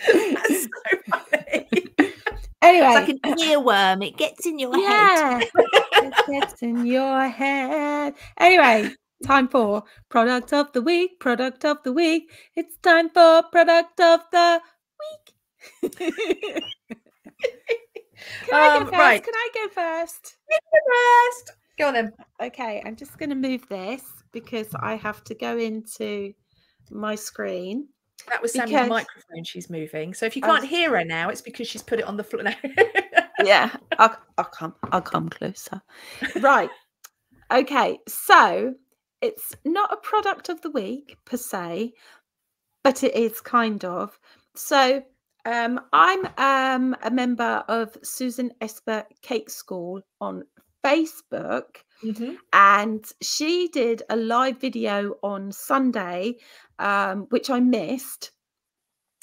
That's so funny. Anyway. It's like an earworm. It gets in your head. It gets in your head. Anyway, time for Product of the Week. Product of the Week. It's time for Product of the Week. Can I go first? Right. Can I go first? You go first. Go on then. Okay, I'm just going to move this because I have to go into my screen. That was Sammy's microphone she's moving. So if you can't hear her now, it's because she's put it on the floor. Yeah, I'll come closer. Right. Okay, so it's not a product of the week per se, but it is kind of. So I'm a member of Susan Esper Cake School on Facebook, and she did a live video on Sunday, which I missed,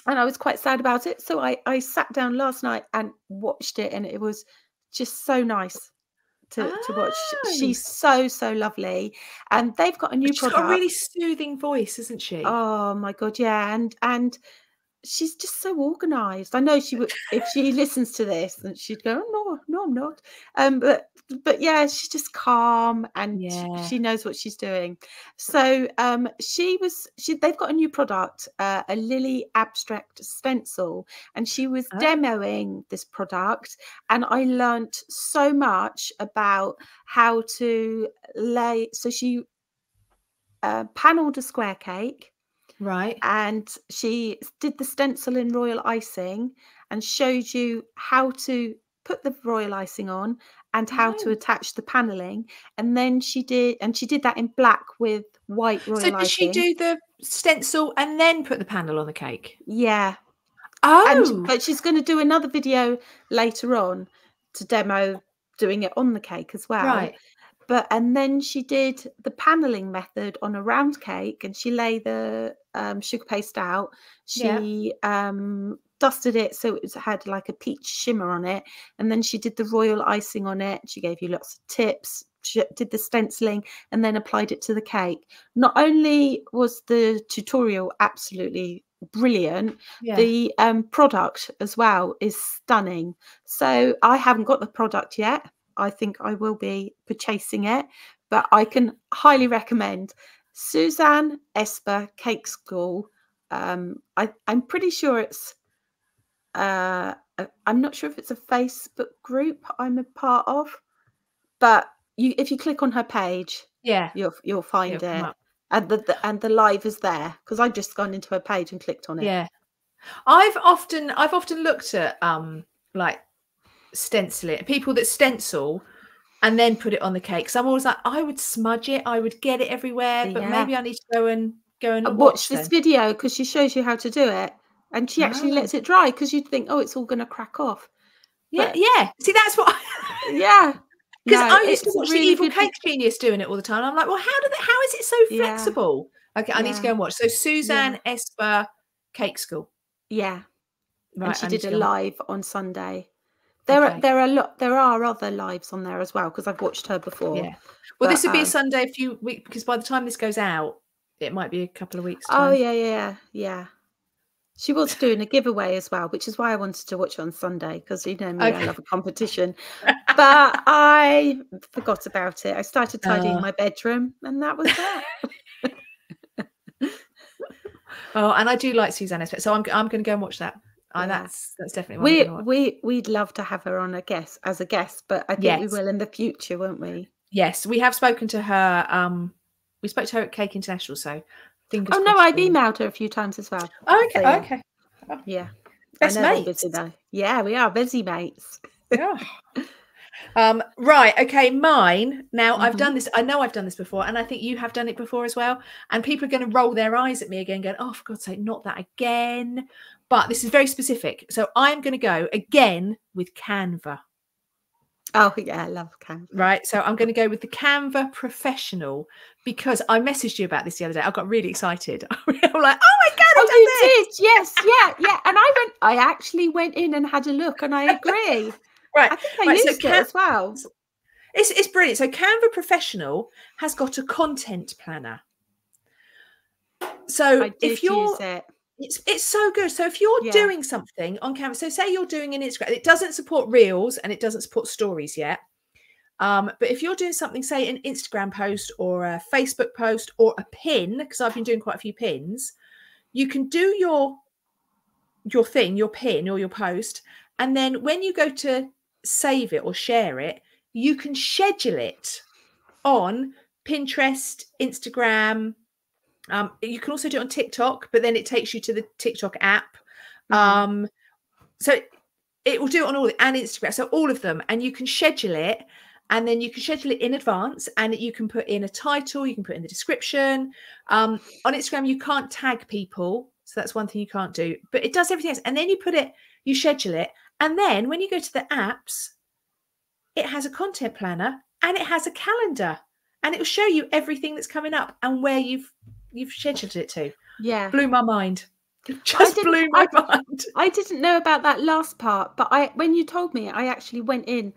and I was quite sad about it. So I sat down last night and watched it, and it was just so nice to watch. She's so lovely, and they've got a new product. She's got a really soothing voice, isn't she? Oh my god, yeah, and she's just so organized. I know she would, if she listens to this, and she'd go, oh, no, I'm not. But yeah, she's just calm, and she knows what she's doing. So they've got a new product, a Lily abstract stencil, and she was demoing this product, and I learnt so much about how to lay. So she panelled a square cake. Right. And she did the stencil in royal icing and showed you how to put the royal icing on and how to attach the paneling. And then she did that in black with white royal icing. So did she do the stencil and then put the panel on the cake? Yeah. Oh. But she's going to do another video later on to demo doing it on the cake as well. Right. And then she did the paneling method on a round cake, and she lay the sugar paste out. She dusted it so it had like a peach shimmer on it, and then she did the royal icing on it. She gave you lots of tips. She did the stenciling and then applied it to the cake. Not only was the tutorial absolutely brilliant, the product as well is stunning. So I haven't got the product yet. I think I will be purchasing it, but I can highly recommend Suzanne Esper Cake School. I'm pretty sure it's I'm not sure if it's a Facebook group I'm a part of, but if you click on her page, you'll find it. And the live is there, because I've just gone into her page and clicked on it. Yeah, I've often looked at like stenciling, people that stencil and then put it on the cake. So I'm always like, I would smudge it, I would get it everywhere, but maybe I need to go and watch this video, because she shows you how to do it, and she actually lets it dry, because you'd think, oh, it's all going to crack off. But, see, that's what because I used to watch the Evil Cake Genius doing it all the time. I'm like, well, how is it so flexible? Okay, I need to go and watch. So Suzanne Esper Cake School. Yeah. Right. And she did a live on Sunday. There are other lives on there as well, because I've watched her before. Yeah. Well, this would be a Sunday weeks, because by the time this goes out, it might be a couple of weeks time. Oh yeah. She was doing a giveaway as well, which is why I wanted to watch it on Sunday, because you know me, I love a competition. But I forgot about it. I started tidying my bedroom, and that was that. Oh, and I do like Suzanne Espet, so I'm going to go and watch that. Yeah. That's definitely one. We'd love to have her on as a guest, but I think we will in the future, won't we? Yes, we have spoken to her. We spoke to her at Cake International, so fingers crossed. No, I've emailed her a few times as well. Oh, okay, so, yeah. okay. Yeah. Best mates. Busy though. Yeah, we are busy mates. Yeah. Right, okay, mine. Now I've done this. I know I've done this before, and I think you have done it before as well. And people are going to roll their eyes at me again, going, "Oh, for God's sake, not that again!" But this is very specific, so I'm going to go again with Canva. Oh yeah, I love Canva. Right, so I'm going to go with the Canva Professional because I messaged you about this the other day. I got really excited. I'm like, "Oh my God, you did? Yes, yeah. And I actually went in and had a look, and I agree. Right, I think I used it as well. It's brilliant. So Canva Professional has got a content planner. So if you're use it. It's so good. So if you're doing something on Canva, so say you're doing an Instagram, it doesn't support Reels and it doesn't support Stories yet. But if you're doing something, say an Instagram post or a Facebook post or a pin, because I've been doing quite a few pins, you can do your thing, your pin or your post, and then when you go to save it or share it, you can schedule it on Pinterest, Instagram. You can also do it on TikTok, but then it takes you to the TikTok app. So it will do it on all and Instagram. So all of them, and you can schedule it, and then you can schedule it in advance, and you can put in a title, you can put in the description. On Instagram, you can't tag people. So that's one thing you can't do, but it does everything else. And then you schedule it. And then when you go to the apps, it has a content planner and it has a calendar, and it will show you everything that's coming up and where you've scheduled it to. Yeah. Blew my mind. It just blew my mind. I didn't know about that last part, but when you told me, I actually went in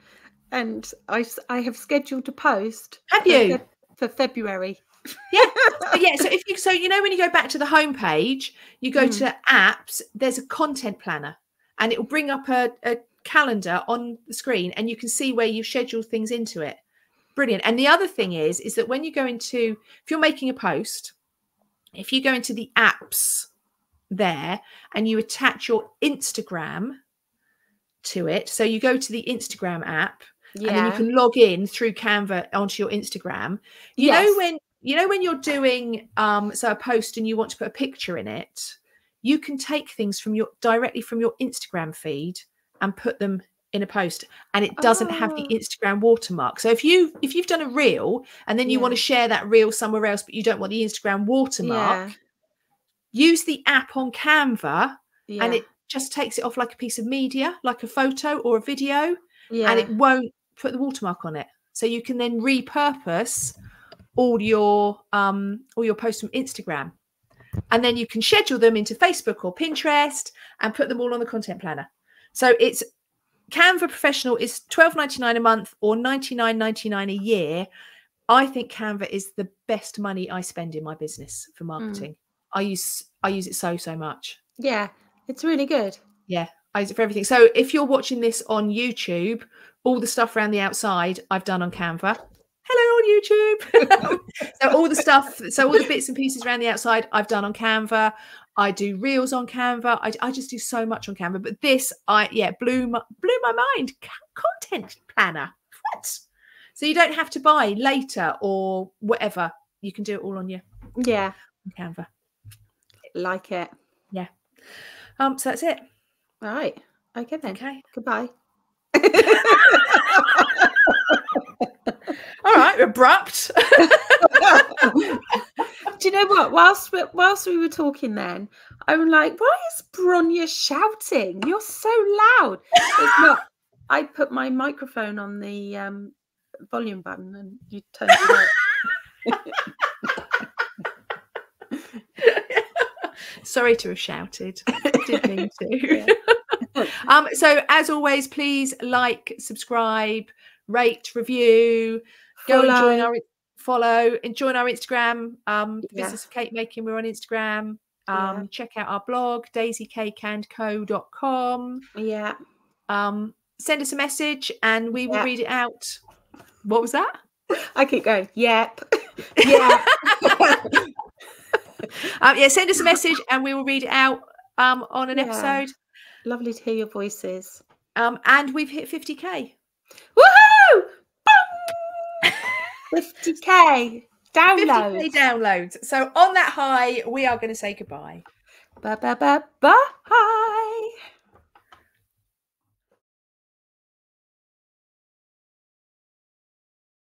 and I have scheduled a post. Have you? For February. Yeah. So you know when you go back to the homepage, you go to apps, there's a content planner, and it will bring up a calendar on the screen, and you can see where you've scheduled things into it. Brilliant. And the other thing is that when you go into, if you're making a post, if you go into the apps there and you attach your Instagram to it, so you go to the Instagram app and then you can log in through Canva onto your Instagram. You know when you're doing so a post and you want to put a picture in it, you can take things from directly from your Instagram feed and put them in a post, and it doesn't have the Instagram watermark. So if you've done a reel and then you want to share that reel somewhere else, but you don't want the Instagram watermark, use the app on Canva and it just takes it off like a piece of media, like a photo or a video, and it won't put the watermark on it. So you can then repurpose all your posts from Instagram, and then you can schedule them into Facebook or Pinterest and put them all on the content planner. So it's Canva Professional is $12.99 a month or $99.99 a year. I think Canva is the best money I spend in my business for marketing. I use it so much. Yeah, it's really good. Yeah, I use it for everything. So if you're watching this on YouTube, all the stuff around the outside I've done on Canva. Hello on YouTube. So all the bits and pieces around the outside I've done on Canva. I do reels on Canva. I just do so much on Canva. But this, blew my mind. Content planner. What? So you don't have to buy later or whatever. You can do it all on your Canva. Like it. Yeah. So that's it. All right. Okay then. Okay. Goodbye. All right. Abrupt. Do you know what? Whilst we were talking then, I was like, why is Bronya shouting? You're so loud. It's not. I put my microphone on the volume button and you turned it up. Sorry to have shouted. Didn't mean to. So as always, please like, subscribe, rate, review, join our Instagram, Business of Cake Making. We're on Instagram. Check out our blog, daisycakeandco.com. Yeah. Send us a message and we will read it out. What was that? I keep going. Yep. Yeah. Send us a message and we will read it out on an episode. Lovely to hear your voices. And we've hit 50k. Woohoo! 50k downloads. 50k downloads. So on that high, we are going to say goodbye. Bye.